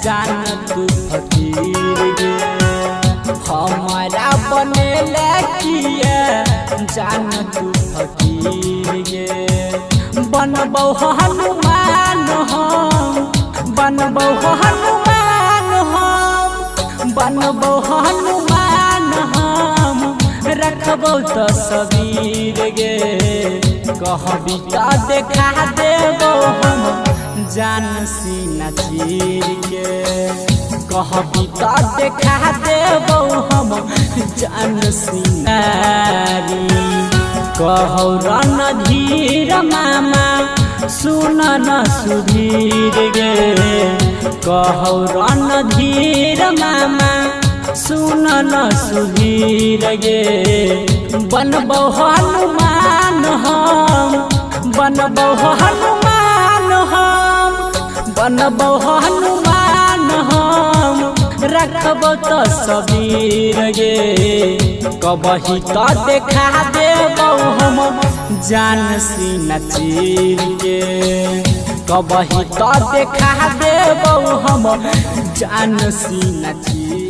जान तू फकीर गे हमारा बने लकिया जान तू फकीर गे बनबौ हनुमान हम बनबौ हनुमान हम बनबौ हनुमान हम रखबौ तस्वीर गे कहबी त देखा देबौ हम जान सीना चीर के कहबी त देखा देबौ हम जान सीना कहौ रणधीर मामा सुन न सुधीर गे कहौ रणधीर मामा सुन न सुधीर गे बनबौ हनुमान हम बनबौ हनुमान हम बनबौ हनुमान हम रखबौ तस्वीर गे कबही त देखा देबौ हम जान सीना चीर के कबही त देखा देबौ हम जान सीना चीर।